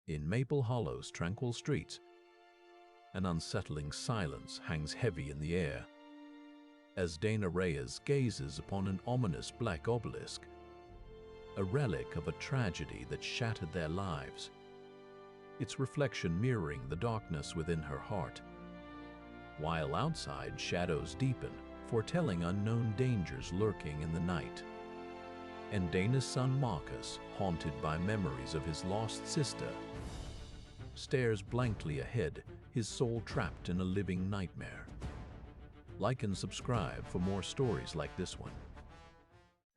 In Maple Hollow's tranquil streets, an unsettling silence hangs heavy in the air. As Dana Reyes gazes upon an ominous black obelisk, a relic of a tragedy that shattered their lives, its reflection mirroring the darkness within her heart. While outside, shadows deepen, foretelling unknown dangers lurking in the night. And Dana's son Marcus, haunted by memories of his lost sister, stares blankly ahead, his soul trapped in a living nightmare. Like and subscribe for more stories like this one.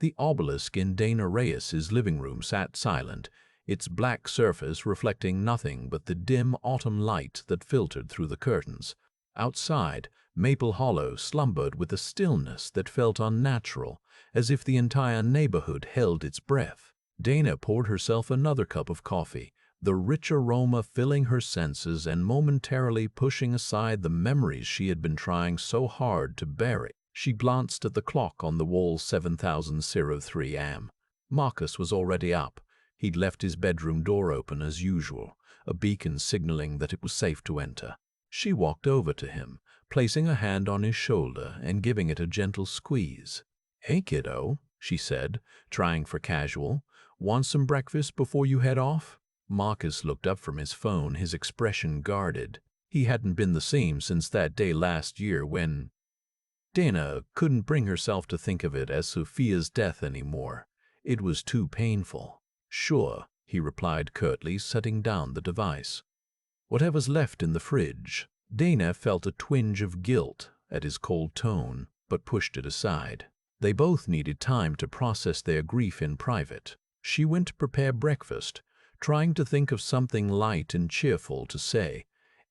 The obelisk in Dana Reyes's living room sat silent, its black surface reflecting nothing but the dim autumn light that filtered through the curtains. Outside, Maple Hollow slumbered with a stillness that felt unnatural, as if the entire neighborhood held its breath. Dana poured herself another cup of coffee, the rich aroma filling her senses and momentarily pushing aside the memories she had been trying so hard to bury. She glanced at the clock on the wall, 7003 am. Marcus was already up. He'd left his bedroom door open as usual, a beacon signaling that it was safe to enter. She walked over to him, placing a hand on his shoulder and giving it a gentle squeeze. "Hey, kiddo," she said, trying for casual. "Want some breakfast before you head off?" Marcus looked up from his phone, his expression guarded. He hadn't been the same since that day last year when Dana couldn't bring herself to think of it as Sophia's death anymore. It was too painful. "Sure," he replied curtly, setting down the device. "Whatever's left in the fridge." Dana felt a twinge of guilt at his cold tone, but pushed it aside. They both needed time to process their grief in private. She went to prepare breakfast, trying to think of something light and cheerful to say,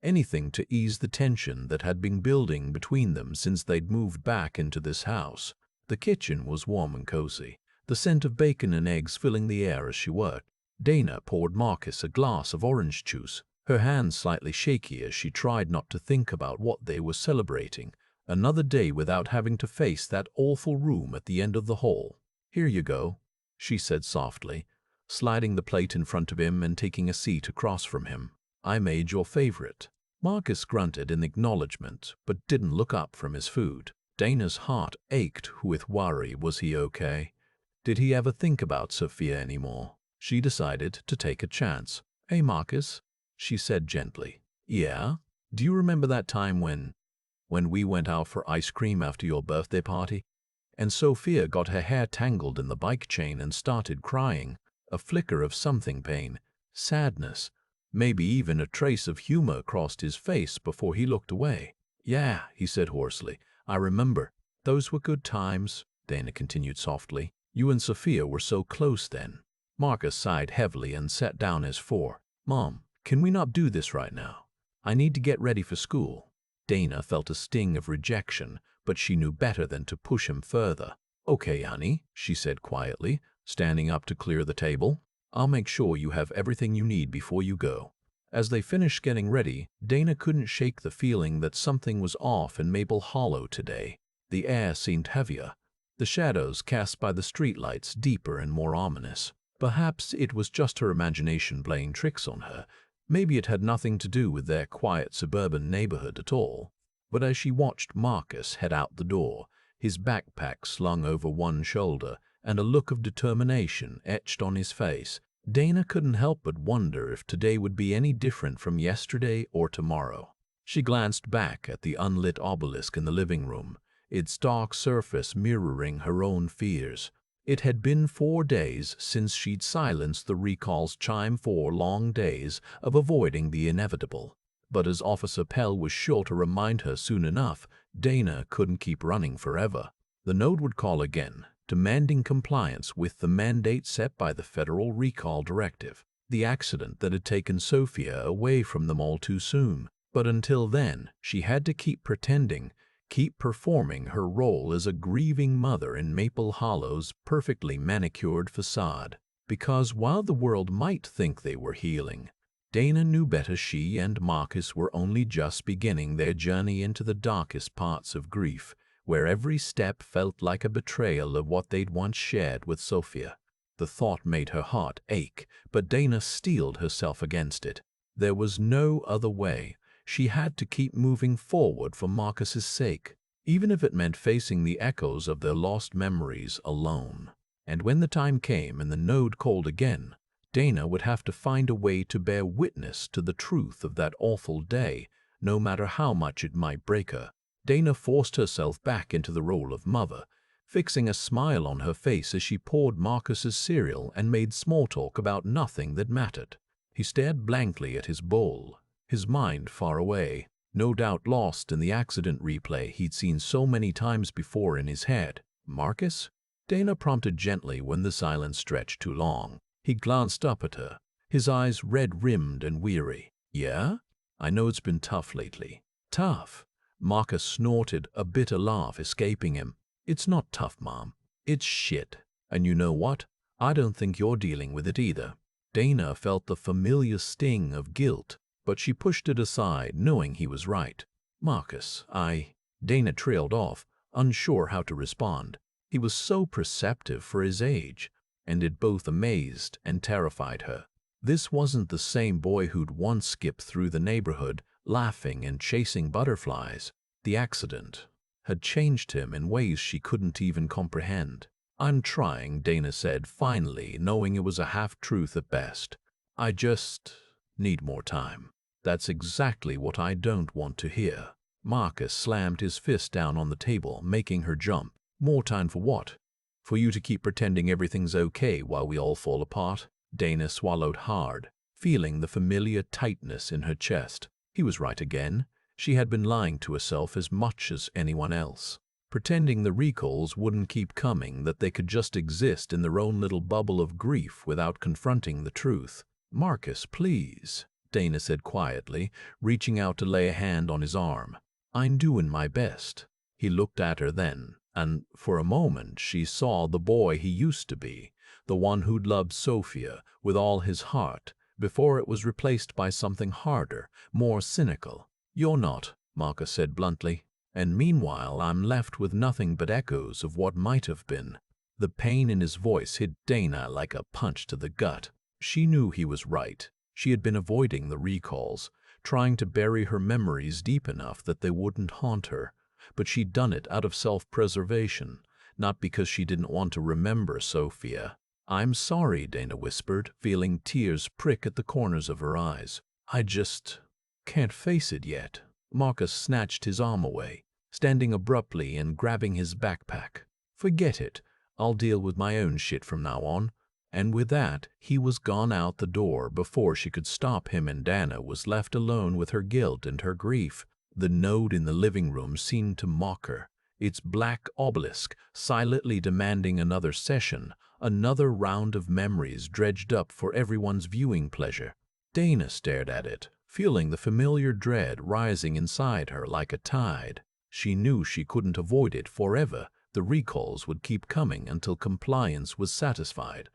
anything to ease the tension that had been building between them since they'd moved back into this house. The kitchen was warm and cozy, the scent of bacon and eggs filling the air as she worked. Dana poured Marcus a glass of orange juice, her hands slightly shaky as she tried not to think about what they were celebrating. Another day without having to face that awful room at the end of the hall. "Here you go," she said softly, sliding the plate in front of him and taking a seat across from him. "I made your favorite." Marcus grunted in acknowledgement, but didn't look up from his food. Dana's heart ached with worry. Was he okay? Did he ever think about Sophia anymore? She decided to take a chance. "Hey, Marcus," she said gently. "Yeah? Do you remember that time when we went out for ice cream after your birthday party? And Sophia got her hair tangled in the bike chain and started crying." A flicker of something, pain, sadness, maybe even a trace of humor crossed his face before he looked away. "Yeah," he said hoarsely. "I remember. Those were good times," Dana continued softly. "You and Sophia were so close then." Marcus sighed heavily and sat down as for. "Mom, can we not do this right now? I need to get ready for school." Dana felt a sting of rejection, but she knew better than to push him further. "Okay, honey," she said quietly, standing up to clear the table. "I'll make sure you have everything you need before you go." As they finished getting ready, Dana couldn't shake the feeling that something was off in Maple Hollow today. The air seemed heavier, the shadows cast by the streetlights deeper and more ominous. Perhaps it was just her imagination playing tricks on her. Maybe it had nothing to do with their quiet suburban neighborhood at all. But as she watched Marcus head out the door, his backpack slung over one shoulder and a look of determination etched on his face, Dana couldn't help but wonder if today would be any different from yesterday or tomorrow. She glanced back at the unlit obelisk in the living room, its dark surface mirroring her own fears. It had been 4 days since she'd silenced the recall's chime, 4 long days of avoiding the inevitable. But as Officer Pell was sure to remind her soon enough, Dana couldn't keep running forever. The note would call again, demanding compliance with the mandate set by the Federal Recall Directive, the accident that had taken Sophia away from them all too soon. But until then, she had to keep pretending, keep performing her role as a grieving mother in Maple Hollow's perfectly manicured facade. Because while the world might think they were healing, Dana knew better. She and Marcus were only just beginning their journey into the darkest parts of grief, where every step felt like a betrayal of what they'd once shared with Sophia. The thought made her heart ache, but Dana steeled herself against it. There was no other way. She had to keep moving forward for Marcus's sake, even if it meant facing the echoes of their lost memories alone. And when the time came and the node called again, Dana would have to find a way to bear witness to the truth of that awful day, no matter how much it might break her. Dana forced herself back into the role of mother, fixing a smile on her face as she poured Marcus's cereal and made small talk about nothing that mattered. He stared blankly at his bowl, his mind far away, no doubt lost in the accident replay he'd seen so many times before in his head. "Marcus?" Dana prompted gently when the silence stretched too long. He glanced up at her, his eyes red-rimmed and weary. "Yeah? I know it's been tough lately." "Tough?" Marcus snorted, a bitter laugh escaping him. "It's not tough, Mom. It's shit. And you know what? I don't think you're dealing with it either." Dana felt the familiar sting of guilt, but she pushed it aside, knowing he was right. "Marcus, Dana trailed off, unsure how to respond. He was so perceptive for his age, and it both amazed and terrified her. This wasn't the same boy who'd once skipped through the neighborhood, laughing and chasing butterflies. The accident had changed him in ways she couldn't even comprehend. "I'm trying," Dana said finally, knowing it was a half-truth at best. "I just need more time." "That's exactly what I don't want to hear." Marcus slammed his fist down on the table, making her jump. "More time for what? For you to keep pretending everything's okay while we all fall apart?" Dana swallowed hard, feeling the familiar tightness in her chest. He was right again. She had been lying to herself as much as anyone else, pretending the recalls wouldn't keep coming, that they could just exist in their own little bubble of grief without confronting the truth. "Marcus, please," Dana said quietly, reaching out to lay a hand on his arm. "I'm doing my best." He looked at her then, and for a moment she saw the boy he used to be, the one who'd loved Sophia with all his heart, before it was replaced by something harder, more cynical. "You're not," Marcus said bluntly. "And meanwhile I'm left with nothing but echoes of what might have been." The pain in his voice hit Dana like a punch to the gut. She knew he was right. She had been avoiding the recalls, trying to bury her memories deep enough that they wouldn't haunt her. But she'd done it out of self-preservation, not because she didn't want to remember Sophia. "I'm sorry," Dana whispered, feeling tears prick at the corners of her eyes. "I just can't face it yet." Marcus snatched his arm away, standing abruptly and grabbing his backpack. "Forget it. I'll deal with my own shit from now on." And with that, he was gone out the door before she could stop him, and Dana was left alone with her guilt and her grief. The node in the living room seemed to mock her, its black obelisk silently demanding another session, another round of memories dredged up for everyone's viewing pleasure. Dana stared at it, feeling the familiar dread rising inside her like a tide. She knew she couldn't avoid it forever. The recalls would keep coming until compliance was satisfied.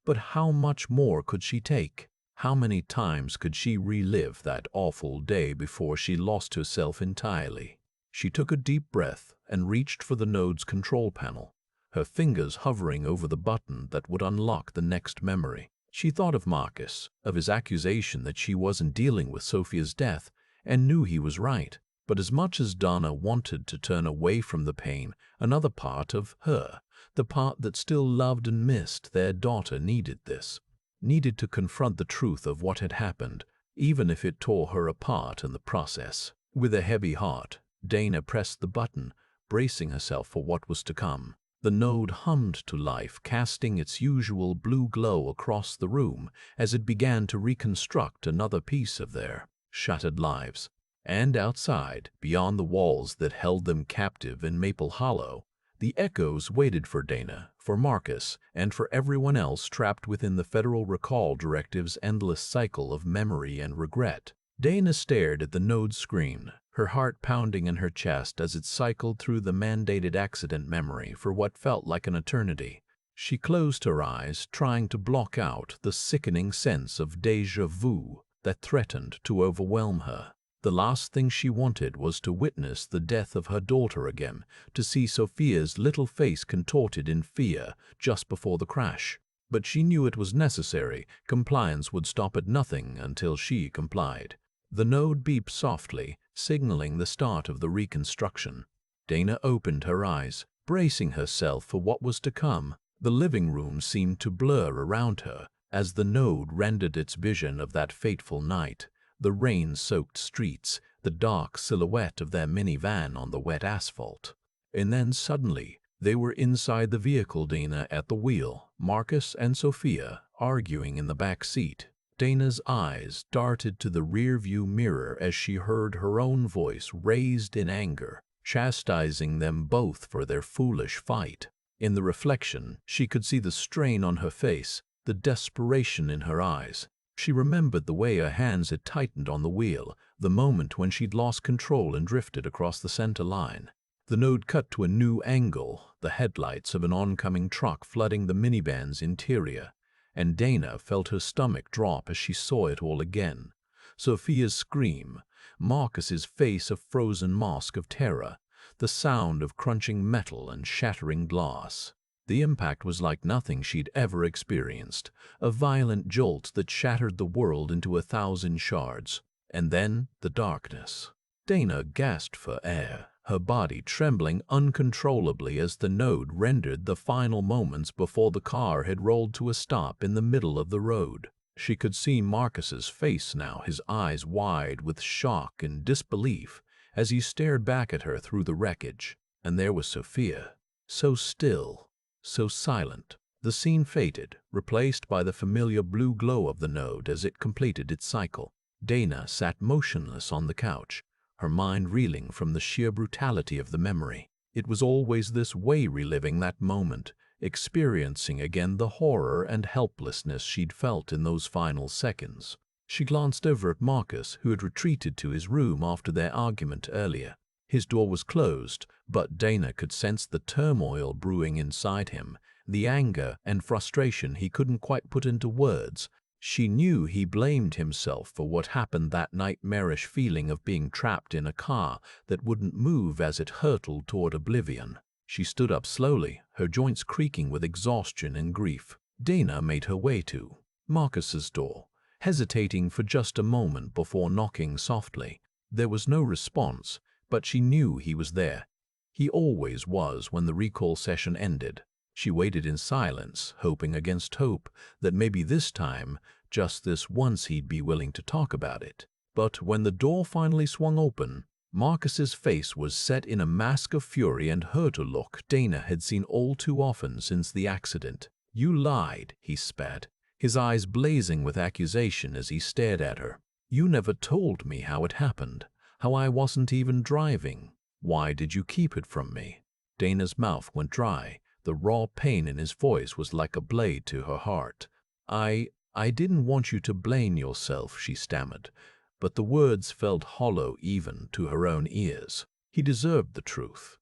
But how much more could she take? How many times could she relive that awful day before she lost herself entirely? She took a deep breath and reached for the node's control panel, her fingers hovering over the button that would unlock the next memory. She thought of Marcus, of his accusation that she wasn't dealing with Sophia's death, and knew he was right. But as much as Dana wanted to turn away from the pain, another part of her, the part that still loved and missed their daughter, needed this. Needed to confront the truth of what had happened, even if it tore her apart in the process. With a heavy heart, Dana pressed the button, bracing herself for what was to come. The node hummed to life, casting its usual blue glow across the room as it began to reconstruct another piece of their shattered lives. And outside, beyond the walls that held them captive in Maple Hollow, the echoes waited for Dana, for Marcus, and for everyone else trapped within the federal Recall Directive's endless cycle of memory and regret. Dana stared at the node's screen, her heart pounding in her chest as it cycled through the mandated accident memory for what felt like an eternity. She closed her eyes, trying to block out the sickening sense of déjà vu that threatened to overwhelm her. The last thing she wanted was to witness the death of her daughter again, to see Sophia's little face contorted in fear just before the crash. but she knew it was necessary. Compliance would stop at nothing until she complied. The node beeped softly, signaling the start of the reconstruction. Dana opened her eyes, bracing herself for what was to come. The living room seemed to blur around her as the node rendered its vision of that fateful night. The rain-soaked streets, the dark silhouette of their minivan on the wet asphalt. And then suddenly, they were inside the vehicle, Dana at the wheel, Marcus and Sophia arguing in the back seat. Dana's eyes darted to the rear-view mirror as she heard her own voice raised in anger, chastising them both for their foolish fight. In the reflection, she could see the strain on her face, the desperation in her eyes. She remembered the way her hands had tightened on the wheel, the moment when she'd lost control and drifted across the center line. The node cut to a new angle, the headlights of an oncoming truck flooding the minivan's interior, and Dana felt her stomach drop as she saw it all again. Sophia's scream, Marcus's face a frozen mask of terror, the sound of crunching metal and shattering glass. The impact was like nothing she'd ever experienced, a violent jolt that shattered the world into 1,000 shards. And then the darkness. Dana gasped for air, her body trembling uncontrollably as the node rendered the final moments before the car had rolled to a stop in the middle of the road. She could see Marcus's face now, his eyes wide with shock and disbelief, as he stared back at her through the wreckage. And there was Sophia, so still, so silent. The scene faded, replaced by the familiar blue glow of the node as it completed its cycle. Dana sat motionless on the couch, her mind reeling from the sheer brutality of the memory. It was always this way, reliving that moment, experiencing again the horror and helplessness she'd felt in those final seconds. She glanced over at Marcus, who had retreated to his room after their argument earlier. His door was closed, but Dana could sense the turmoil brewing inside him, the anger and frustration he couldn't quite put into words. She knew he blamed himself for what happened, that nightmarish feeling of being trapped in a car that wouldn't move as it hurtled toward oblivion. She stood up slowly, her joints creaking with exhaustion and grief. Dana made her way to Marcus's door, hesitating for just a moment before knocking softly. There was no response, but she knew he was there. He always was when the recall session ended. She waited in silence, hoping against hope that maybe this time, just this once, he'd be willing to talk about it. But when the door finally swung open, Marcus's face was set in a mask of fury and hurt, a look Dana had seen all too often since the accident. "You lied," he spat, his eyes blazing with accusation as he stared at her. "You never told me how it happened, how I wasn't even driving. Why did you keep it from me?" Dana's mouth went dry. The raw pain in his voice was like a blade to her heart. I didn't want you to blame yourself," she stammered, but the words felt hollow even to her own ears. He deserved the truth.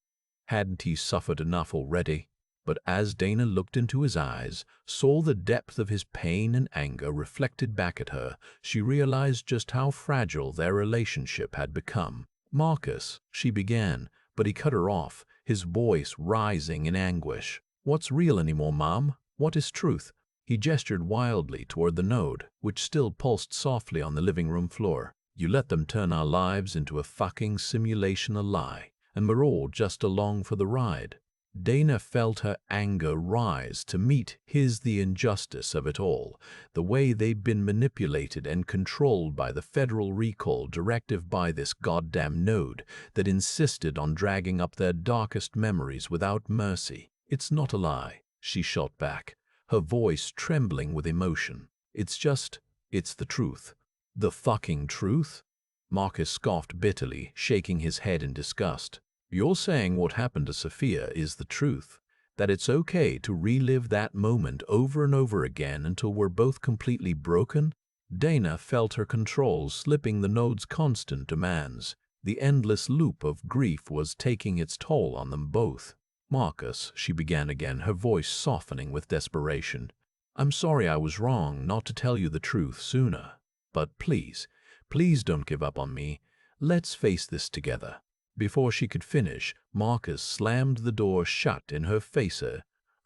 Hadn't he suffered enough already? But as Dana looked into his eyes, saw the depth of his pain and anger reflected back at her, she realized just how fragile their relationship had become. "Marcus," she began, but he cut her off, his voice rising in anguish. "What's real anymore, Mom? What is truth?" He gestured wildly toward the node, which still pulsed softly on the living room floor. "You let them turn our lives into a fucking simulation, a lie, and we're all just along for the ride." Dana felt her anger rise to meet the injustice of it all, the way they'd been manipulated and controlled by the federal recall directive, by this goddamn node that insisted on dragging up their darkest memories without mercy. "It's not a lie," she shot back, her voice trembling with emotion. It's the truth." "The fucking truth?" Marcus scoffed bitterly, shaking his head in disgust. "You're saying what happened to Sophia is the truth? That it's okay to relive that moment over and over again until we're both completely broken?" Dana felt her control slipping, the node's constant demands. The endless loop of grief was taking its toll on them both. "Marcus," she began again, her voice softening with desperation, "I'm sorry I was wrong not to tell you the truth sooner. But please, please don't give up on me. Let's face this together." Before she could finish, Marcus slammed the door shut in her face.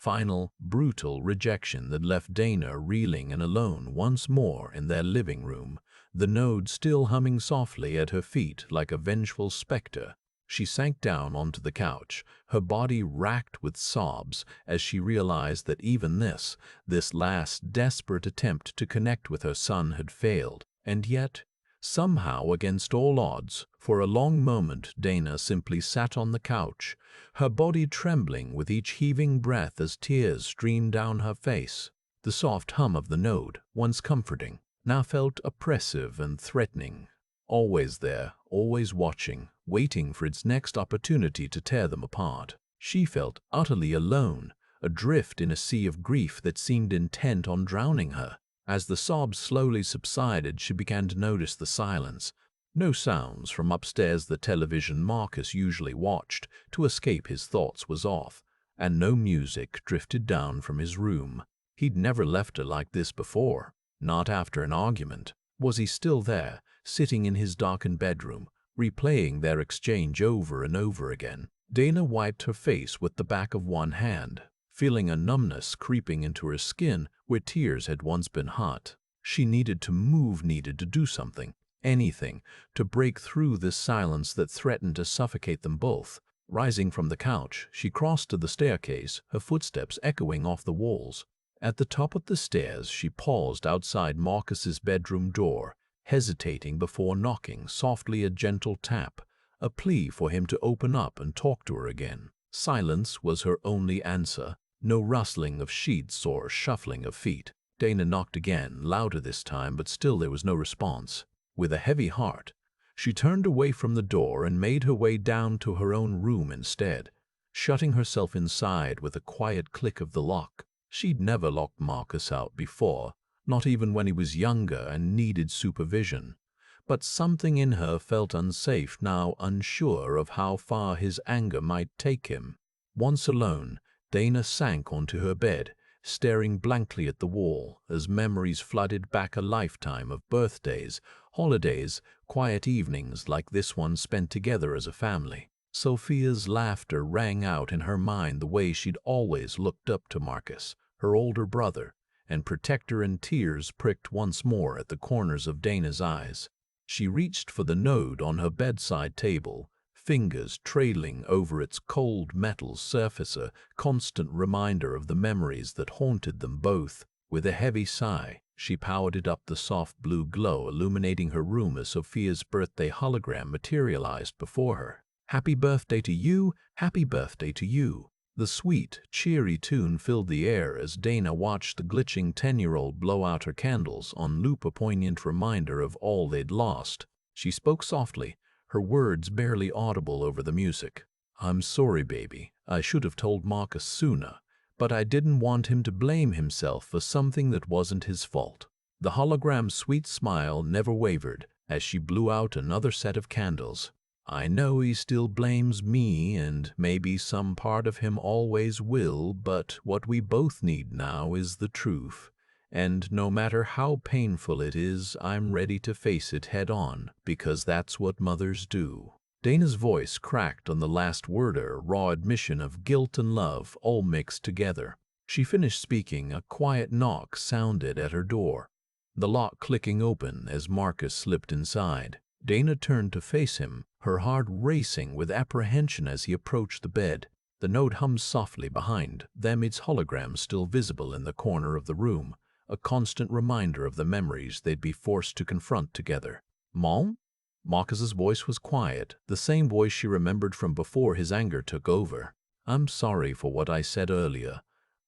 final, brutal rejection that left Dana reeling and alone once more in their living room, the node still humming softly at her feet like a vengeful specter. She sank down onto the couch, her body racked with sobs as she realized that even this last desperate attempt to connect with her son had failed. And yet, somehow against all odds, for a long moment Dana simply sat on the couch, her body trembling with each heaving breath as tears streamed down her face. The soft hum of the node, once comforting, now felt oppressive and threatening. Always there, always watching, waiting for its next opportunity to tear them apart. She felt utterly alone, adrift in a sea of grief that seemed intent on drowning her. As the sobs slowly subsided, she began to notice the silence. No sounds from upstairs. The television Marcus usually watched to escape his thoughts was off, and no music drifted down from his room. He'd never left her like this before, not after an argument. Was he still there, sitting in his darkened bedroom, replaying their exchange over and over again? Dana wiped her face with the back of one hand, feeling a numbness creeping into her skin where tears had once been hot. She needed to move, needed to do something, anything, to break through this silence that threatened to suffocate them both. Rising from the couch, she crossed to the staircase, her footsteps echoing off the walls. At the top of the stairs, she paused outside Marcus's bedroom door, hesitating before knocking softly. A gentle tap, a plea for him to open up and talk to her again. Silence was her only answer. No rustling of sheets or shuffling of feet. Dana knocked again, louder this time, but still there was no response. With a heavy heart, she turned away from the door and made her way down to her own room instead, shutting herself inside with a quiet click of the lock. She'd never locked Marcus out before, not even when he was younger and needed supervision. But something in her felt unsafe now, unsure of how far his anger might take him. Once alone, Dana sank onto her bed, staring blankly at the wall as memories flooded back. A lifetime of birthdays, holidays, quiet evenings like this one spent together as a family. Sophia's laughter rang out in her mind, the way she'd always looked up to Marcus, her older brother, and protector, and tears pricked once more at the corners of Dana's eyes. She reached for the node on her bedside table, fingers trailing over its cold metal surface, a constant reminder of the memories that haunted them both. With a heavy sigh, she powered it up, the soft blue glow illuminating her room as Sophia's birthday hologram materialized before her. "Happy birthday to you, happy birthday to you." The sweet, cheery tune filled the air as Dana watched the glitching 10-year-old blow out her candles on loop, a poignant reminder of all they'd lost. She spoke softly, her words barely audible over the music. "I'm sorry, baby. I should have told Marcus sooner, but I didn't want him to blame himself for something that wasn't his fault." The hologram's sweet smile never wavered as she blew out another set of candles. "I know he still blames me, and maybe some part of him always will, but what we both need now is the truth. And no matter how painful it is, I'm ready to face it head on, because that's what mothers do." Dana's voice cracked on the last word, a raw admission of guilt and love all mixed together. She finished speaking, a quiet knock sounded at her door, the lock clicking open as Marcus slipped inside. Dana turned to face him, her heart racing with apprehension as he approached the bed. The note hummed softly behind them, its hologram still visible in the corner of the room, a constant reminder of the memories they'd be forced to confront together. "Mom?" Marcus's voice was quiet, the same voice she remembered from before his anger took over. "I'm sorry for what I said earlier.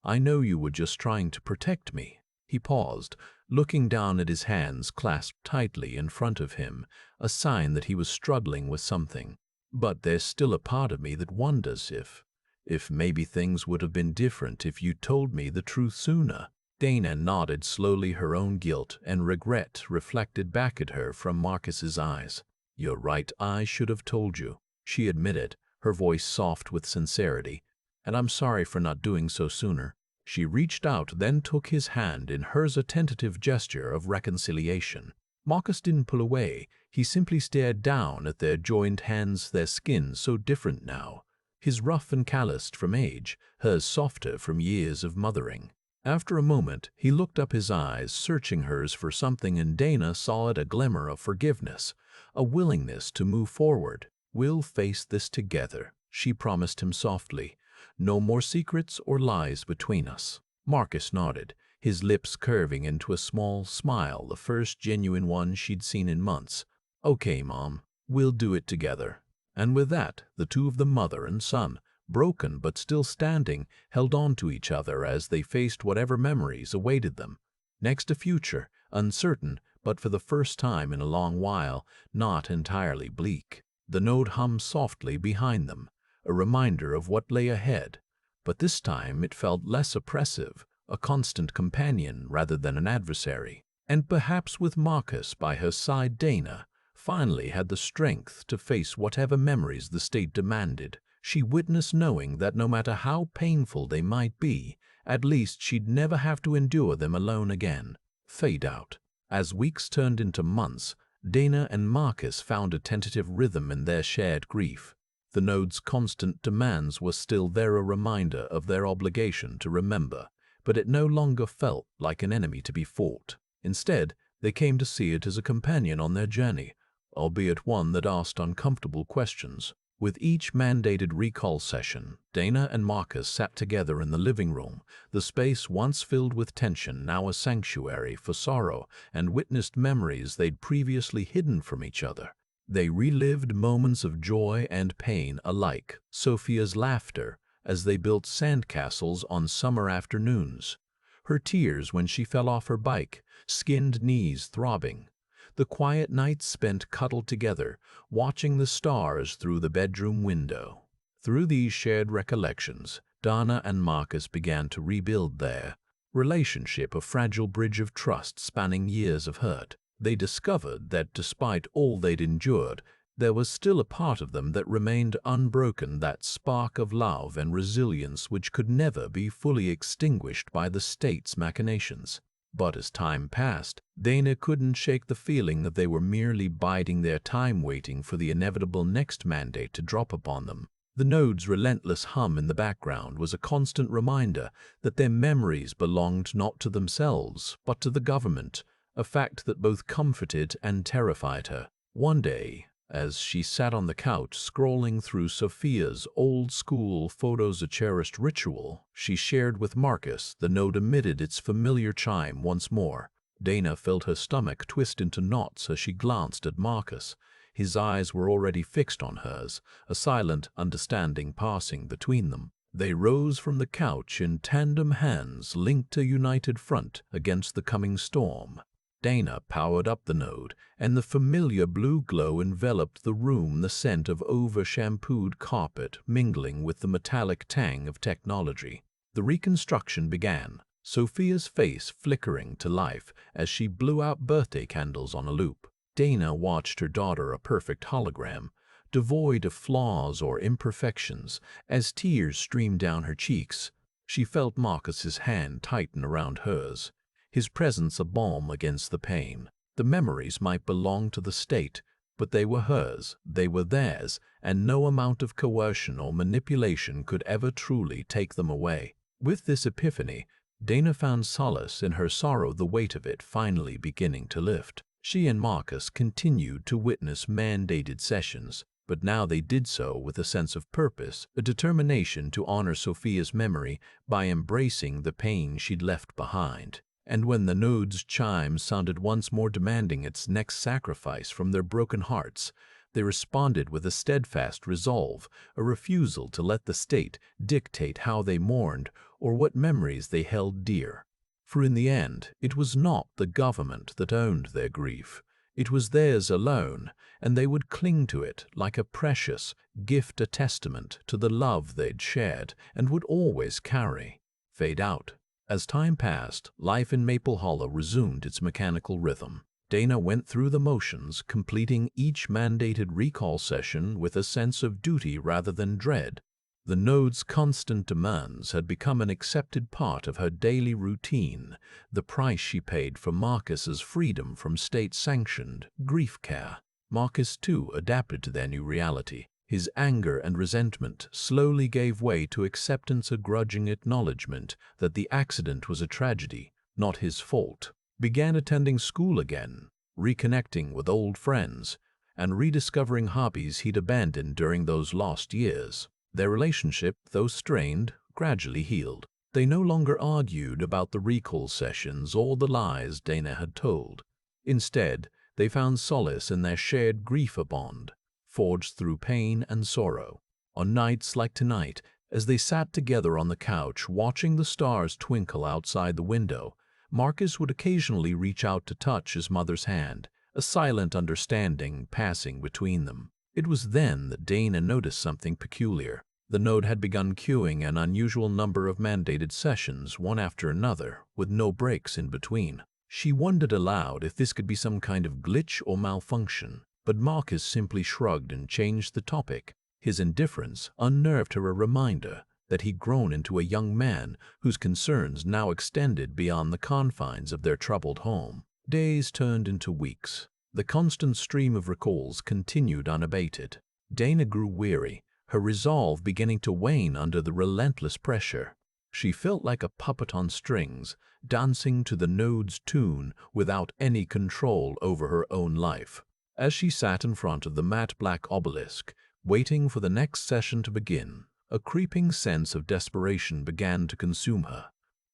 I know you were just trying to protect me." He paused, looking down at his hands clasped tightly in front of him, a sign that he was struggling with something. "But there's still a part of me that wonders if maybe things would have been different if you told me the truth sooner." Dana nodded slowly, her own guilt and regret reflected back at her from Marcus's eyes. "You're right, I should have told you," she admitted, her voice soft with sincerity. "And I'm sorry for not doing so sooner." She reached out, then took his hand in hers, a tentative gesture of reconciliation. Marcus didn't pull away. He simply stared down at their joined hands, their skin so different now, his rough and calloused from age, hers softer from years of mothering. After a moment, he looked up, his eyes searching hers for something, and Dana saw it, a glimmer of forgiveness, a willingness to move forward. "We'll face this together," she promised him softly. "No more secrets or lies between us." Marcus nodded, his lips curving into a small smile, the first genuine one she'd seen in months. "Okay, Mom, we'll do it together." And with that, the two of them, mother and son, broken but still standing, held on to each other as they faced whatever memories awaited them. Next, a future, uncertain, but for the first time in a long while, not entirely bleak. The node hummed softly behind them, a reminder of what lay ahead. But this time it felt less oppressive, a constant companion rather than an adversary. And perhaps with Marcus by her side, Dana finally had the strength to face whatever memories the state demanded. She witnessed knowing that no matter how painful they might be, at least she'd never have to endure them alone again. Fade out. As weeks turned into months, Dana and Marcus found a tentative rhythm in their shared grief. The node's constant demands were still there, a reminder of their obligation to remember, but it no longer felt like an enemy to be fought. Instead, they came to see it as a companion on their journey, albeit one that asked uncomfortable questions. With each mandated recall session, Dana and Marcus sat together in the living room, the space once filled with tension now a sanctuary for sorrow, and witnessed memories they'd previously hidden from each other. They relived moments of joy and pain alike, Sophia's laughter as they built sandcastles on summer afternoons, her tears when she fell off her bike, skinned knees throbbing, the quiet nights spent cuddled together, watching the stars through the bedroom window. Through these shared recollections, Dana and Marcus began to rebuild their relationship, a fragile bridge of trust spanning years of hurt. They discovered that despite all they'd endured, there was still a part of them that remained unbroken, that spark of love and resilience which could never be fully extinguished by the state's machinations. But as time passed, Dana couldn't shake the feeling that they were merely biding their time, waiting for the inevitable next mandate to drop upon them. The node's relentless hum in the background was a constant reminder that their memories belonged not to themselves, but to the government, a fact that both comforted and terrified her. One day, as she sat on the couch scrolling through Sophia's old-school photos, a cherished ritual she shared with Marcus, the node emitted its familiar chime once more. Dana felt her stomach twist into knots as she glanced at Marcus. His eyes were already fixed on hers, a silent understanding passing between them. They rose from the couch in tandem, hands linked, a united front against the coming storm. Dana powered up the node, and the familiar blue glow enveloped the room, the scent of over-shampooed carpet mingling with the metallic tang of technology. The reconstruction began, Sophia's face flickering to life as she blew out birthday candles on a loop. Dana watched her daughter, a perfect hologram, devoid of flaws or imperfections, as tears streamed down her cheeks. She felt Marcus's hand tighten around hers, his presence a balm against the pain. The memories might belong to the state, but they were hers, they were theirs, and no amount of coercion or manipulation could ever truly take them away. With this epiphany, Dana found solace in her sorrow, the weight of it finally beginning to lift. She and Marcus continued to witness mandated sessions, but now they did so with a sense of purpose, a determination to honor Sophia's memory by embracing the pain she'd left behind. And when the node's chime sounded once more, demanding its next sacrifice from their broken hearts, they responded with a steadfast resolve, a refusal to let the state dictate how they mourned or what memories they held dear. For in the end, it was not the government that owned their grief. It was theirs alone, and they would cling to it like a precious gift, a testament to the love they'd shared and would always carry. Fade out. As time passed, life in Maple Hollow resumed its mechanical rhythm. Dana went through the motions, completing each mandated recall session with a sense of duty rather than dread. The node's constant demands had become an accepted part of her daily routine, the price she paid for Marcus's freedom from state-sanctioned grief care. Marcus, too, adapted to their new reality. His anger and resentment slowly gave way to acceptance, a grudging acknowledgement that the accident was a tragedy, not his fault. Began attending school again, reconnecting with old friends, and rediscovering hobbies he'd abandoned during those lost years. Their relationship, though strained, gradually healed. They no longer argued about the recall sessions or the lies Dana had told. Instead, they found solace in their shared grief, a bond forged through pain and sorrow. On nights like tonight, as they sat together on the couch watching the stars twinkle outside the window, Marcus would occasionally reach out to touch his mother's hand, a silent understanding passing between them. It was then that Dana noticed something peculiar. The node had begun queuing an unusual number of mandated sessions, one after another, with no breaks in between. She wondered aloud if this could be some kind of glitch or malfunction, but Marcus simply shrugged and changed the topic. His indifference unnerved her, a reminder that he'd grown into a young man whose concerns now extended beyond the confines of their troubled home. Days turned into weeks. The constant stream of recalls continued unabated. Dana grew weary, her resolve beginning to wane under the relentless pressure. She felt like a puppet on strings, dancing to the node's tune without any control over her own life. As she sat in front of the matte black obelisk, waiting for the next session to begin, a creeping sense of desperation began to consume her.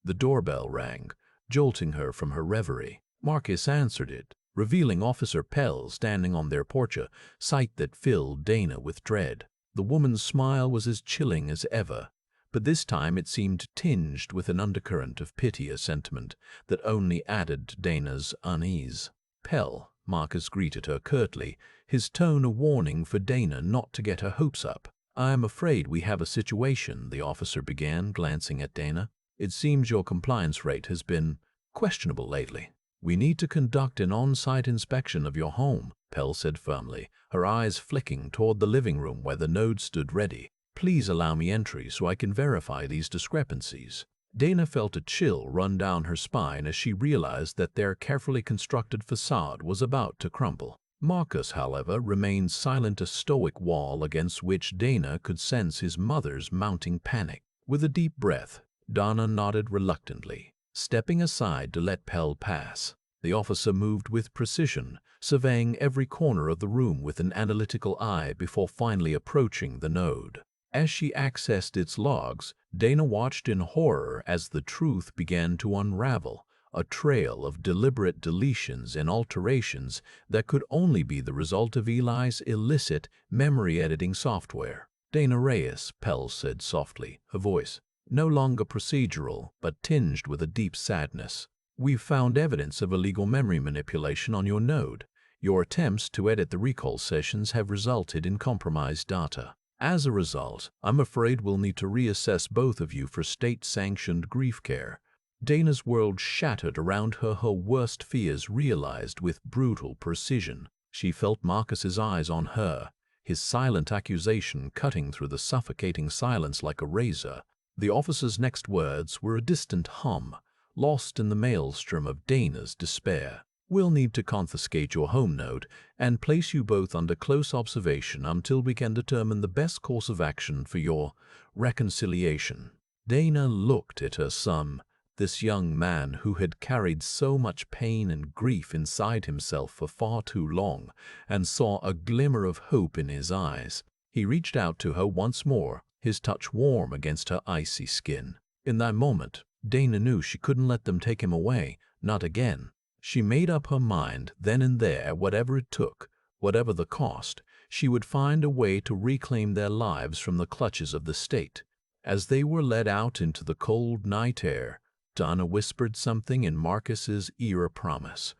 The doorbell rang, jolting her from her reverie. Marcus answered it, revealing Officer Pell standing on their porch, a sight that filled Dana with dread. The woman's smile was as chilling as ever, but this time it seemed tinged with an undercurrent of pity, a sentiment that only added to Dana's unease. "Pell," Marcus greeted her curtly, his tone a warning for Dana not to get her hopes up. "I am afraid we have a situation," the officer began, glancing at Dana. "It seems your compliance rate has been questionable lately. We need to conduct an on-site inspection of your home," Pell said firmly, her eyes flicking toward the living room where the node stood ready. "Please allow me entry so I can verify these discrepancies." Dana felt a chill run down her spine as she realized that their carefully constructed facade was about to crumble. Marcus, however, remained silent, a stoic wall against which Dana could sense his mother's mounting panic. With a deep breath, Dana nodded reluctantly, stepping aside to let Pell pass. The officer moved with precision, surveying every corner of the room with an analytical eye before finally approaching the node. As she accessed its logs, Dana watched in horror as the truth began to unravel, a trail of deliberate deletions and alterations that could only be the result of Eli's illicit memory editing software. "Dana Reyes," Pell said softly, her voice no longer procedural but tinged with a deep sadness. "We've found evidence of illegal memory manipulation on your node. Your attempts to edit the recall sessions have resulted in compromised data. As a result, I'm afraid we'll need to reassess both of you for state-sanctioned grief care." Dana's world shattered around her, her worst fears realized with brutal precision. She felt Marcus's eyes on her, his silent accusation cutting through the suffocating silence like a razor. The officer's next words were a distant hum, lost in the maelstrom of Dana's despair. "We'll need to confiscate your home node and place you both under close observation until we can determine the best course of action for your reconciliation." Dana looked at her son, this young man who had carried so much pain and grief inside himself for far too long, and saw a glimmer of hope in his eyes. He reached out to her once more, his touch warm against her icy skin. In that moment, Dana knew she couldn't let them take him away, not again. She made up her mind then and there, whatever it took, whatever the cost, she would find a way to reclaim their lives from the clutches of the state. As they were led out into the cold night air, Dana whispered something in Marcus's ear, a promise,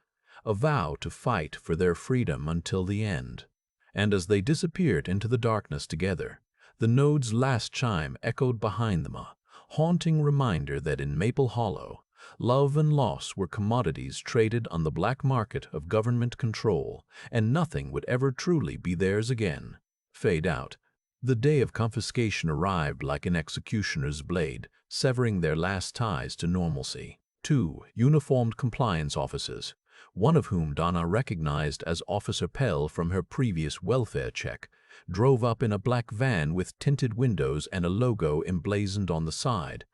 a vow to fight for their freedom until the end. And as they disappeared into the darkness together, the node's last chime echoed behind them, a haunting reminder that in Maple Hollow, love and loss were commodities traded on the black market of government control, and nothing would ever truly be theirs again. Fade out. The day of confiscation arrived like an executioner's blade, severing their last ties to normalcy. 2 uniformed compliance officers, one of whom Dana recognized as Officer Pell from her previous welfare check, drove up in a black van with tinted windows and a logo emblazoned on the side.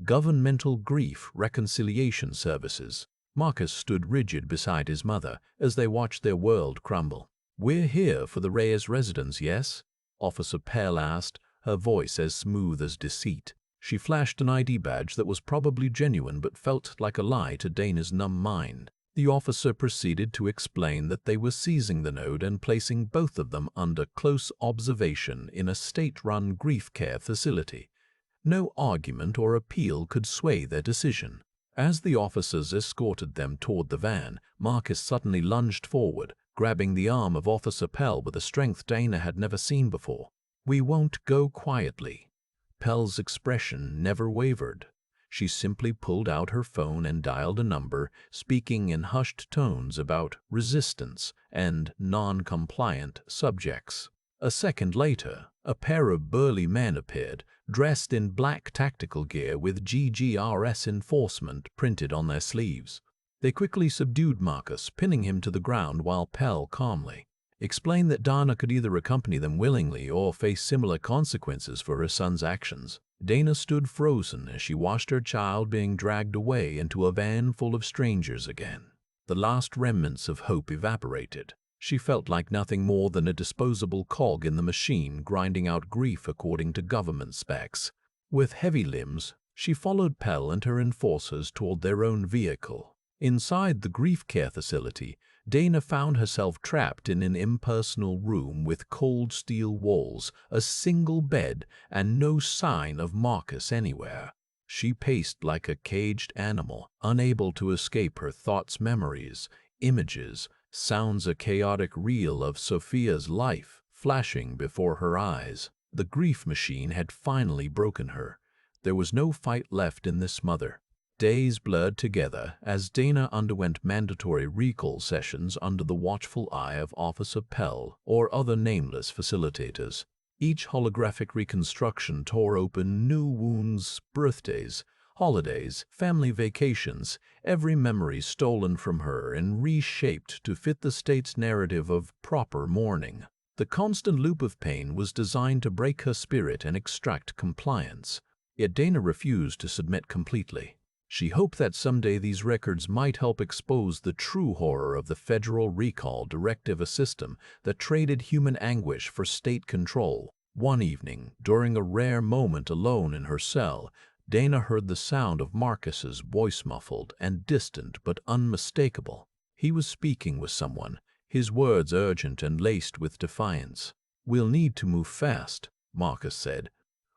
Governmental Grief Reconciliation Services. Marcus stood rigid beside his mother as they watched their world crumble. "We're here for the Reyes residence, yes?" Officer Pell asked, her voice as smooth as deceit. She flashed an ID badge that was probably genuine but felt like a lie to Dana's numb mind. The officer proceeded to explain that they were seizing the node and placing both of them under close observation in a state-run grief care facility. No argument or appeal could sway their decision. As the officers escorted them toward the van, Marcus suddenly lunged forward, grabbing the arm of Officer Pell with a strength Dana had never seen before. "We won't go quietly." Pell's expression never wavered. She simply pulled out her phone and dialed a number, speaking in hushed tones about resistance and non-compliant subjects. A second later, a pair of burly men appeared, dressed in black tactical gear with GGRS enforcement printed on their sleeves. They quickly subdued Marcus, pinning him to the ground while Pell calmly explained that Dana could either accompany them willingly or face similar consequences for her son's actions. Dana stood frozen as she watched her child being dragged away into a van full of strangers again. The last remnants of hope evaporated. She felt like nothing more than a disposable cog in the machine grinding out grief according to government specs. With heavy limbs, she followed Pell and her enforcers toward their own vehicle. Inside the grief care facility, Dana found herself trapped in an impersonal room with cold steel walls, a single bed, and no sign of Marcus anywhere. She paced like a caged animal, unable to escape her thoughts, memories, images, sounds, a chaotic reel of Sophia's life flashing before her eyes. The grief machine had finally broken her. There was no fight left in this mother. Days blurred together as Dana underwent mandatory recall sessions under the watchful eye of Officer Pell or other nameless facilitators. Each holographic reconstruction tore open new wounds, birthdays, holidays, family vacations, every memory stolen from her and reshaped to fit the state's narrative of proper mourning. The constant loop of pain was designed to break her spirit and extract compliance. Yet Dana refused to submit completely. She hoped that someday these records might help expose the true horror of the Federal Recall Directive, a system that traded human anguish for state control. One evening, during a rare moment alone in her cell, Dana heard the sound of Marcus's voice, muffled and distant but unmistakable. He was speaking with someone, his words urgent and laced with defiance. "We'll need to move fast," Marcus said.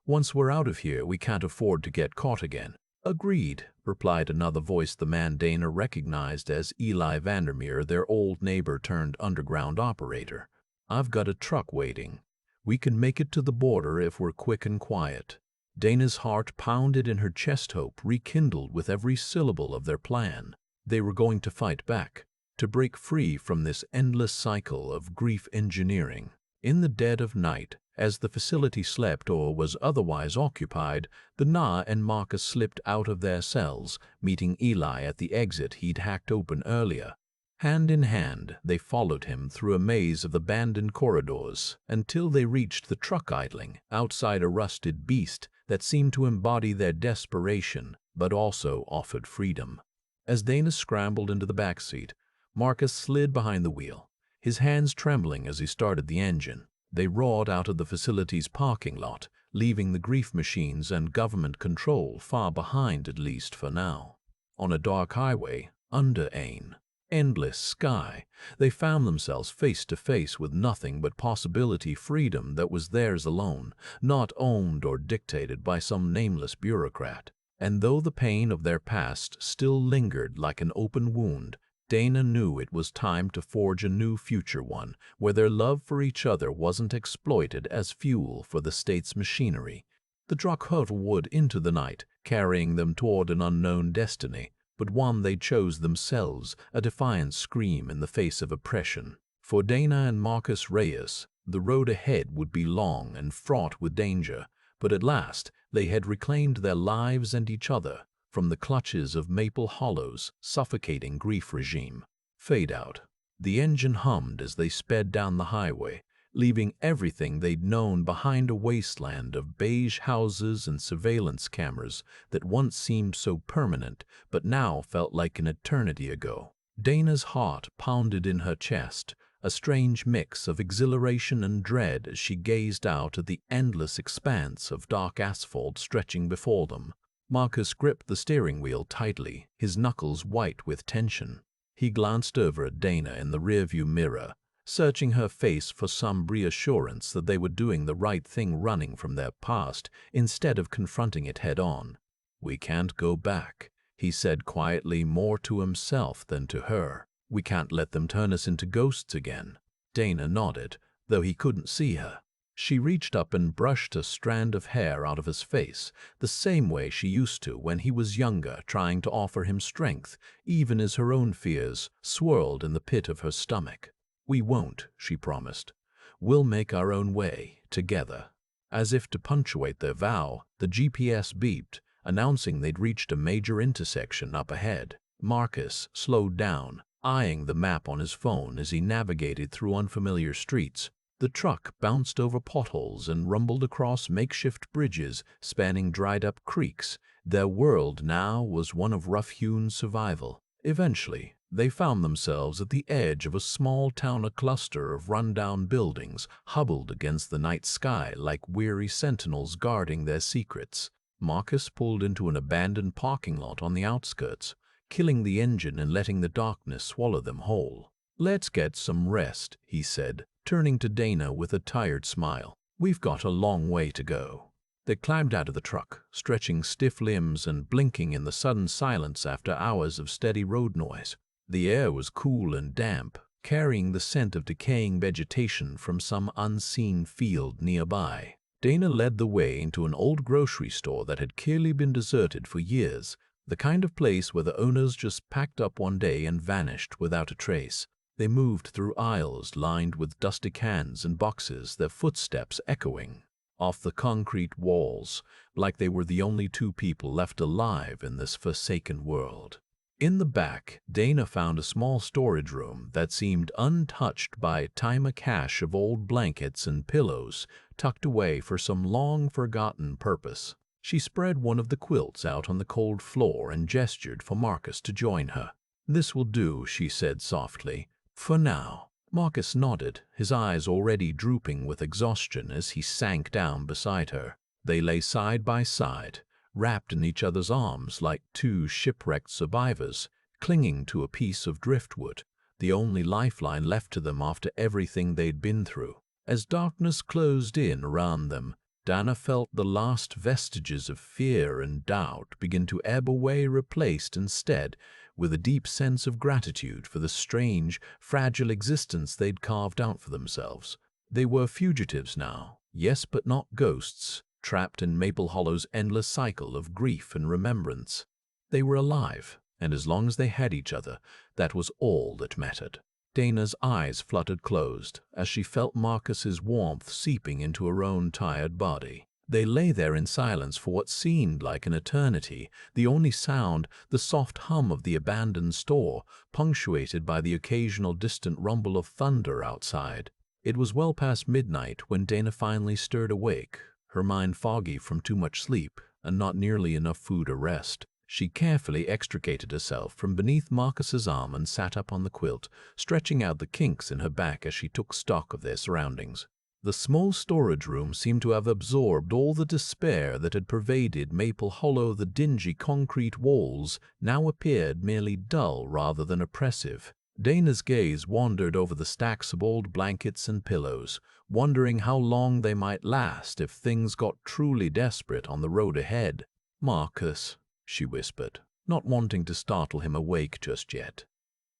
"Once we're out of here, we can't afford to get caught again." "Agreed," replied another voice, the man Dana recognized as Eli Vandermeer, their old neighbor turned underground operator. "I've got a truck waiting. We can make it to the border if we're quick and quiet." Dana's heart pounded in her chest, hope rekindled with every syllable of their plan. They were going to fight back, to break free from this endless cycle of grief engineering. In the dead of night, as the facility slept or was otherwise occupied, the Na and Marcus slipped out of their cells, meeting Eli at the exit he'd hacked open earlier. Hand in hand, they followed him through a maze of abandoned corridors until they reached the truck idling outside a rusted beast that seemed to embody their desperation but also offered freedom. As Dana scrambled into the back seat, Marcus slid behind the wheel, his hands trembling as he started the engine. They roared out of the facility's parking lot, leaving the grief machines and government control far behind, at least for now. On a dark highway, under an endless sky, they found themselves face to face with nothing but possibility, freedom that was theirs alone, not owned or dictated by some nameless bureaucrat. And though the pain of their past still lingered like an open wound, Dana knew it was time to forge a new future, one where their love for each other wasn't exploited as fuel for the state's machinery. The truck hurtled into the night, carrying them toward an unknown destiny, but one they chose themselves, a defiant scream in the face of oppression. For Dana and Marcus Reyes, the road ahead would be long and fraught with danger, but at last they had reclaimed their lives and each other from the clutches of Maple Hollow's suffocating grief regime. Fade out. The engine hummed as they sped down the highway, leaving everything they'd known behind a wasteland of beige houses and surveillance cameras that once seemed so permanent but now felt like an eternity ago. Dana's heart pounded in her chest, a strange mix of exhilaration and dread as she gazed out at the endless expanse of dark asphalt stretching before them. Marcus gripped the steering wheel tightly, his knuckles white with tension. He glanced over at Dana in the rearview mirror, searching her face for some reassurance that they were doing the right thing running from their past instead of confronting it head-on. "We can't go back," he said quietly, more to himself than to her. "We can't let them turn us into ghosts again." Dana nodded, though he couldn't see her. She reached up and brushed a strand of hair out of his face, the same way she used to when he was younger, trying to offer him strength, even as her own fears swirled in the pit of her stomach. "We won't," she promised. "We'll make our own way, together." As if to punctuate their vow, the GPS beeped, announcing they'd reached a major intersection up ahead. Marcus slowed down, eyeing the map on his phone as he navigated through unfamiliar streets. The truck bounced over potholes and rumbled across makeshift bridges spanning dried-up creeks. Their world now was one of rough-hewn survival. Eventually, they found themselves at the edge of a small town, a cluster of run-down buildings huddled against the night sky like weary sentinels guarding their secrets. Marcus pulled into an abandoned parking lot on the outskirts, killing the engine and letting the darkness swallow them whole. "Let's get some rest," he said, turning to Dana with a tired smile. "We've got a long way to go." They climbed out of the truck, stretching stiff limbs and blinking in the sudden silence after hours of steady road noise. The air was cool and damp, carrying the scent of decaying vegetation from some unseen field nearby. Dana led the way into an old grocery store that had clearly been deserted for years, the kind of place where the owners just packed up one day and vanished without a trace. They moved through aisles lined with dusty cans and boxes, their footsteps echoing off the concrete walls, like they were the only two people left alive in this forsaken world. In the back, Dana found a small storage room that seemed untouched by time, a cache of old blankets and pillows tucked away for some long-forgotten purpose. She spread one of the quilts out on the cold floor and gestured for Marcus to join her. "This will do," she said softly, "for now." Marcus nodded, his eyes already drooping with exhaustion as he sank down beside her. They lay side by side, wrapped in each other's arms like two shipwrecked survivors, clinging to a piece of driftwood, the only lifeline left to them after everything they'd been through. As darkness closed in around them, Dana felt the last vestiges of fear and doubt begin to ebb away, replaced instead with a deep sense of gratitude for the strange, fragile existence they'd carved out for themselves. They were fugitives now, yes, but not ghosts, trapped in Maple Hollow's endless cycle of grief and remembrance. They were alive, and as long as they had each other, that was all that mattered. Dana's eyes fluttered closed as she felt Marcus's warmth seeping into her own tired body. They lay there in silence for what seemed like an eternity, the only sound the soft hum of the abandoned store, punctuated by the occasional distant rumble of thunder outside. It was well past midnight when Dana finally stirred awake, her mind foggy from too much sleep and not nearly enough food or rest. She carefully extricated herself from beneath Marcus's arm and sat up on the quilt, stretching out the kinks in her back as she took stock of their surroundings. The small storage room seemed to have absorbed all the despair that had pervaded Maple Hollow. The dingy concrete walls now appeared merely dull rather than oppressive. Dana's gaze wandered over the stacks of old blankets and pillows, wondering how long they might last if things got truly desperate on the road ahead. "Marcus," she whispered, not wanting to startle him awake just yet.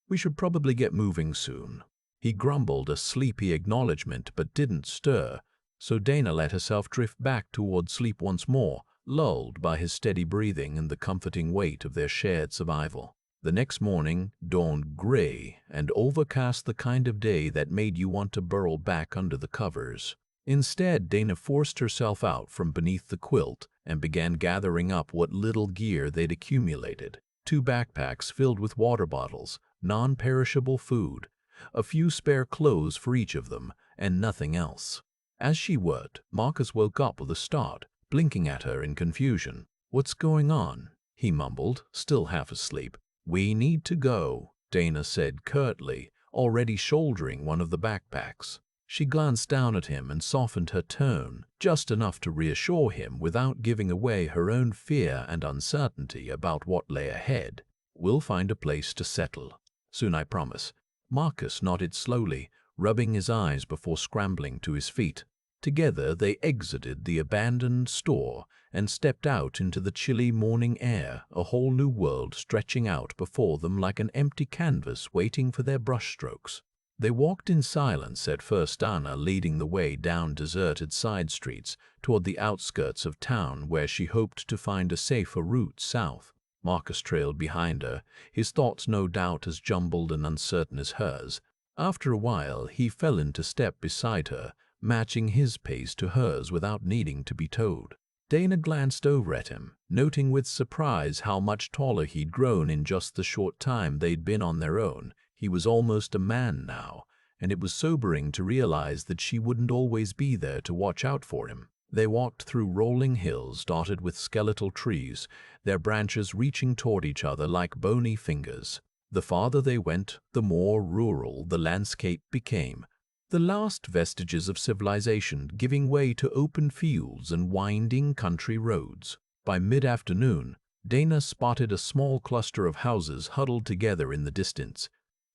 "We should probably get moving soon." He grumbled a sleepy acknowledgement but didn't stir, so Dana let herself drift back toward sleep once more, lulled by his steady breathing and the comforting weight of their shared survival. The next morning dawned gray and overcast, the kind of day that made you want to burrow back under the covers. Instead, Dana forced herself out from beneath the quilt and began gathering up what little gear they'd accumulated. 2 backpacks filled with water bottles, non-perishable food, a few spare clothes for each of them, and nothing else. As she worked, Marcus woke up with a start, blinking at her in confusion. "What's going on?" he mumbled, still half asleep. "We need to go," Dana said curtly, already shouldering one of the backpacks. She glanced down at him and softened her tone, just enough to reassure him without giving away her own fear and uncertainty about what lay ahead. "We'll find a place to settle soon, I promise." Marcus nodded slowly, rubbing his eyes before scrambling to his feet. Together they exited the abandoned store and stepped out into the chilly morning air, a whole new world stretching out before them like an empty canvas waiting for their brushstrokes. They walked in silence, at first Anna leading the way down deserted side streets toward the outskirts of town where she hoped to find a safer route south. Marcus trailed behind her, his thoughts no doubt as jumbled and uncertain as hers. After a while, he fell into step beside her, matching his pace to hers without needing to be told. Dana glanced over at him, noting with surprise how much taller he'd grown in just the short time they'd been on their own. He was almost a man now, and it was sobering to realize that she wouldn't always be there to watch out for him. They walked through rolling hills dotted with skeletal trees, their branches reaching toward each other like bony fingers. The farther they went, the more rural the landscape became, the last vestiges of civilization giving way to open fields and winding country roads. By mid-afternoon, Dana spotted a small cluster of houses huddled together in the distance,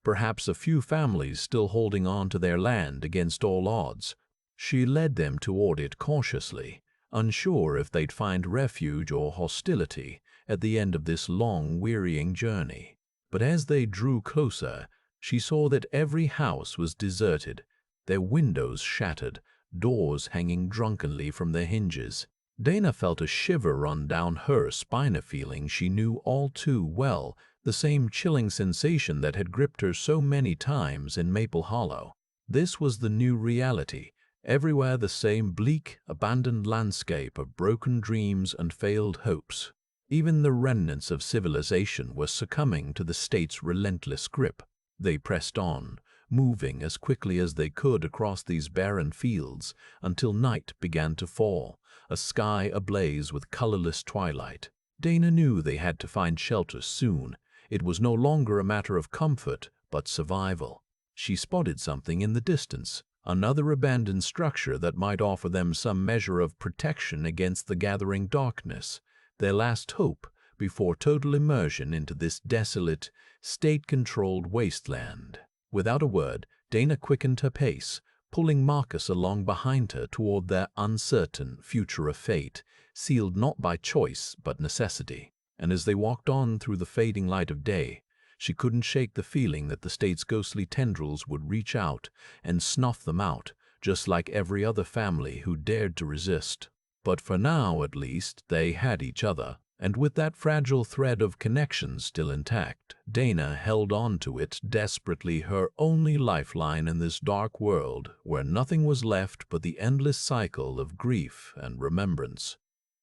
perhaps a few families still holding on to their land against all odds. She led them toward it cautiously, unsure if they'd find refuge or hostility at the end of this long, wearying journey. But as they drew closer, she saw that every house was deserted, their windows shattered, doors hanging drunkenly from their hinges. Dana felt a shiver run down her spine, a feeling she knew all too well, the same chilling sensation that had gripped her so many times in Maple Hollow. This was the new reality, everywhere the same bleak, abandoned landscape of broken dreams and failed hopes. Even the remnants of civilization were succumbing to the state's relentless grip. They pressed on, moving as quickly as they could across these barren fields until night began to fall, a sky ablaze with colorless twilight. Dana knew they had to find shelter soon. It was no longer a matter of comfort, but survival. She spotted something in the distance, another abandoned structure that might offer them some measure of protection against the gathering darkness, their last hope before total immersion into this desolate, state-controlled wasteland. Without a word, Dana quickened her pace, pulling Marcus along behind her toward their uncertain future of fate, sealed not by choice but necessity. And as they walked on through the fading light of day, she couldn't shake the feeling that the state's ghostly tendrils would reach out and snuff them out, just like every other family who dared to resist. But for now, at least, they had each other, and with that fragile thread of connection still intact, Dana held on to it desperately, her only lifeline in this dark world where nothing was left but the endless cycle of grief and remembrance.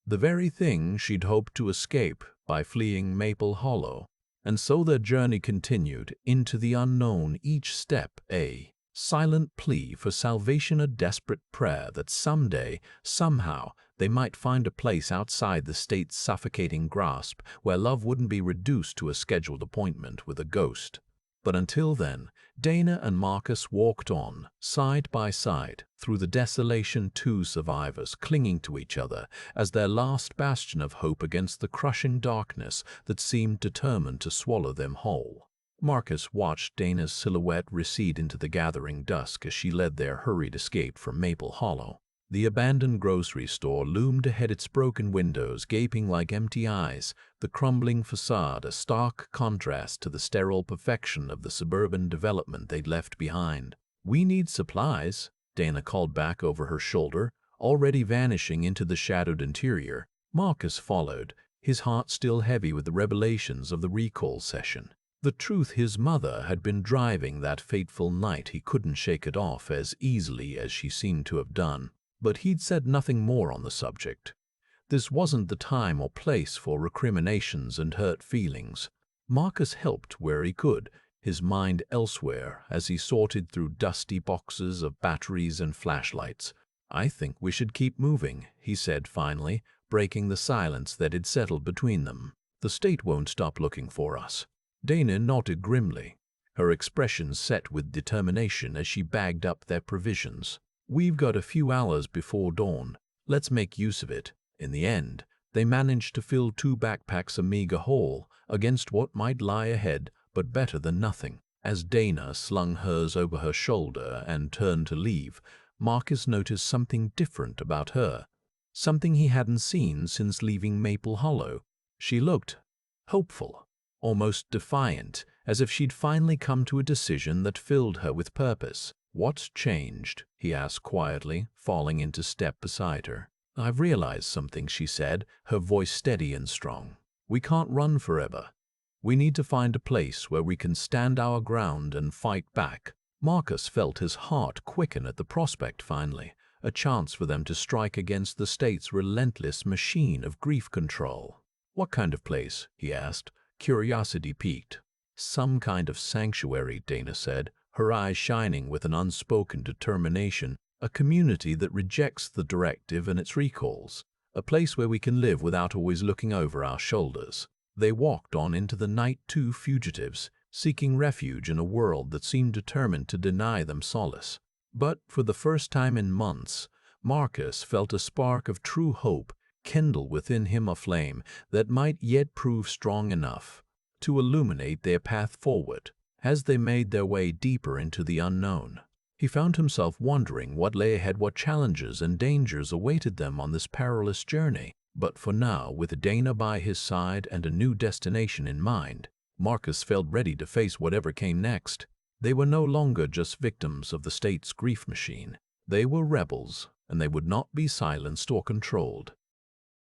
The very thing she'd hoped to escape by fleeing Maple Hollow. And so their journey continued into the unknown, each step a silent plea for salvation, a desperate prayer that someday, somehow, they might find a place outside the state's suffocating grasp where love wouldn't be reduced to a scheduled appointment with a ghost. But until then, Dana and Marcus walked on, side by side, through the desolation, two survivors clinging to each other as their last bastion of hope against the crushing darkness that seemed determined to swallow them whole. Marcus watched Dana's silhouette recede into the gathering dusk as she led their hurried escape from Maple Hollow. The abandoned grocery store loomed ahead, its broken windows gaping like empty eyes, the crumbling facade a stark contrast to the sterile perfection of the suburban development they'd left behind. "We need supplies," Dana called back over her shoulder, already vanishing into the shadowed interior. Marcus followed, his heart still heavy with the revelations of the recall session. The truth his mother had been driving that fateful night, he couldn't shake it off as easily as she seemed to have done. But he'd said nothing more on the subject. This wasn't the time or place for recriminations and hurt feelings. Marcus helped where he could, his mind elsewhere as he sorted through dusty boxes of batteries and flashlights. "I think we should keep moving," he said finally, breaking the silence that had settled between them. "The state won't stop looking for us." Dana nodded grimly, her expression set with determination as she bagged up their provisions. "We've got a few hours before dawn. Let's make use of it." In the end, they managed to fill 2 backpacks a meager haul against what might lie ahead, but better than nothing. As Dana slung hers over her shoulder and turned to leave, Marcus noticed something different about her, something he hadn't seen since leaving Maple Hollow. She looked hopeful, almost defiant, as if she'd finally come to a decision that filled her with purpose. "What's changed?" he asked quietly, falling into step beside her. "I've realized something," she said, her voice steady and strong. "We can't run forever. We need to find a place where we can stand our ground and fight back." Marcus felt his heart quicken at the prospect finally, a chance for them to strike against the state's relentless machine of grief control. "What kind of place?" he asked, curiosity piqued. "Some kind of sanctuary," Dana said, her eyes shining with an unspoken determination. "A community that rejects the directive and its recalls. A place where we can live without always looking over our shoulders." They walked on into the night, 2 fugitives, seeking refuge in a world that seemed determined to deny them solace. But for the first time in months, Marcus felt a spark of true hope kindle within him, a flame that might yet prove strong enough to illuminate their path forward. As they made their way deeper into the unknown, he found himself wondering what lay ahead, what challenges and dangers awaited them on this perilous journey. But for now, with Dana by his side and a new destination in mind, Marcus felt ready to face whatever came next. They were no longer just victims of the state's grief machine. They were rebels, and they would not be silenced or controlled.